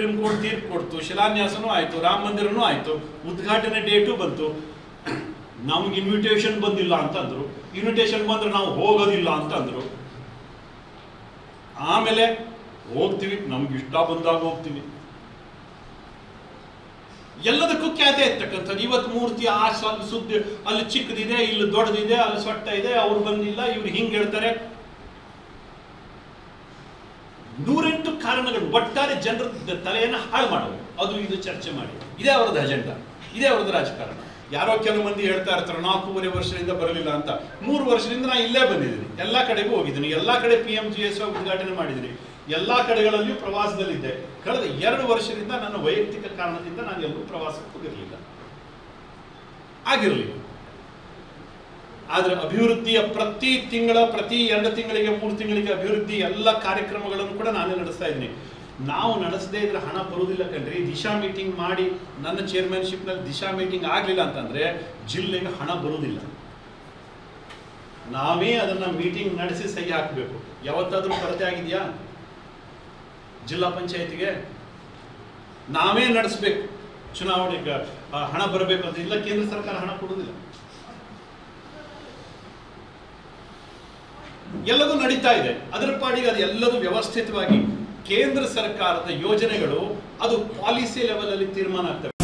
Supreme court ತೀರ್ಪು ಕೊಡ್ತು, ಶಿಲಾನ್ಯಾಸನೂ ಆಯಿತು, ರಾಮ ಮಂದಿರನೂ ಆಯಿತು, ಉದ್ಘಾಟನೆ ಡೇಟು ಬಂತು. ನಮ್ಗೆ ಇನ್ವಿಟೇಷನ್ ಬಂದಿಲ್ಲ ಅಂತಂದ್ರು. ಇನ್ವಿಟೇಷನ್ ಬಂದ್ರೆ ನಾವು ಹೋಗೋದಿಲ್ಲ ಅಂತಂದ್ರು. ಆಮೇಲೆ ಹೋಗ್ತೀವಿ, ನಮ್ಗೆ ಇಷ್ಟ ಬಂದಾಗ ಹೋಗ್ತೀವಿ. ಎಲ್ಲದಕ್ಕೂ ಖ್ಯಾತೆ ಇರ್ತಕ್ಕಂಥದ್ದು. ಇವತ್ತು ಮೂರ್ತಿ ಆ ಸುದ್ದಿ ಅಲ್ಲಿ ಚಿಕ್ಕದಿದೆ, ಇಲ್ಲಿ ದೊಡ್ಡದಿದೆ, ಅಲ್ಲಿ ಸೊಟ್ಟ ಇದೆ, ಅವ್ರು ಬಂದಿಲ್ಲ, ಇವ್ರು ಹಿಂಗೆ ಹೇಳ್ತಾರೆ. 108 ಕಾರಣಗಳು ಒಟ್ಟಾರೆ ಜನರ ತಲೆಯನ್ನು ಹಾಳು ಮಾಡಬೇಕು. ಅದು ಇದು ಚರ್ಚೆ ಮಾಡಿ, ಇದೇ ಅವರದ್ದು ಅಜೆಂಡಾ, ಇದೇ ಅವರದ್ದು ರಾಜಕಾರಣ. ಯಾರೋ ಕೆಲವು ಮಂದಿ ಹೇಳ್ತಾ ಇರ್ತಾರೆ 4.5 ವರ್ಷದಿಂದ ಬರಲಿಲ್ಲ ಅಂತ. 3 ವರ್ಷದಿಂದ ನಾನು ಇಲ್ಲೇ ಬಂದಿದ್ದೀನಿ, ಎಲ್ಲ ಕಡೆಗೂ ಹೋಗಿದ್ದೀನಿ, ಎಲ್ಲ ಕಡೆ PMGS ಉದ್ಘಾಟನೆ ಮಾಡಿದ್ದೀನಿ, ಎಲ್ಲ ಕಡೆಗಳಲ್ಲಿಯೂ ಪ್ರವಾಸದಲ್ಲಿದ್ದೆ. ಕಳೆದ 2 ವರ್ಷದಿಂದ ನನ್ನ ವೈಯಕ್ತಿಕ ಕಾರಣದಿಂದ ನಾನು ಎಲ್ಲೂ ಪ್ರವಾಸಕ್ಕೆ ಹೋಗಿರಲಿಲ್ಲ, ಆಗಿರಲಿಲ್ಲ. ಆದರೆ ಅಭಿವೃದ್ಧಿಯ ಪ್ರತಿ ತಿಂಗಳ, ಪ್ರತಿ 2 ತಿಂಗಳಿಗೆ 3 ತಿಂಗಳಿಗೆ ಅಭಿವೃದ್ಧಿ ಎಲ್ಲ ಕಾರ್ಯಕ್ರಮಗಳನ್ನು ಕೂಡ ನಾನೇ ನಡೆಸ್ತಾ ಇದ್ದೀನಿ. ನಾವು ನಡೆಸದೇ ಇದ್ರೆ ಹಣ ಬರುವುದಿಲ್ಲ ಕಣ್ರಿ. ದಿಶಾ ಮೀಟಿಂಗ್ ಮಾಡಿ, ನನ್ನ ಚೇರ್ಮನ್ಶಿಪ್ನಲ್ಲಿ ದಿಶಾ ಮೀಟಿಂಗ್ ಆಗಲಿಲ್ಲ ಅಂತಂದ್ರೆ ಜಿಲ್ಲೆಗೆ ಹಣ ಬರುವುದಿಲ್ಲ. ನಾವೇ ಅದನ್ನ ಮೀಟಿಂಗ್ ನಡೆಸಿ ಸಹಿ ಹಾಕಬೇಕು. ಯಾವತ್ತಾದ್ರೂ ಕೊರತೆ ಆಗಿದೆಯಾ ಜಿಲ್ಲಾ ಪಂಚಾಯತಿಗೆ? ನಾವೇ ನಡೆಸಬೇಕು. ಚುನಾವಣೆಗೆ ಹಣ ಬರಬೇಕು ಅಂತ ಇಲ್ಲ, ಕೇಂದ್ರ ಸರ್ಕಾರ ಹಣ ಕೊಡುವುದಿಲ್ಲ. ಎಲ್ಲದೂ ನಡೀತಾ ಇದೆ ಅದರ ಪಾಡಿಗೆ. ಅದು ಎಲ್ಲದೂ ವ್ಯವಸ್ಥಿತವಾಗಿ ಕೇಂದ್ರ ಸರ್ಕಾರದ ಯೋಜನೆಗಳು ಅದು ಪಾಲಿಸಿ ಲೆವೆಲ್ ಅಲ್ಲಿ ತೀರ್ಮಾನ ಆಗ್ತವೆ.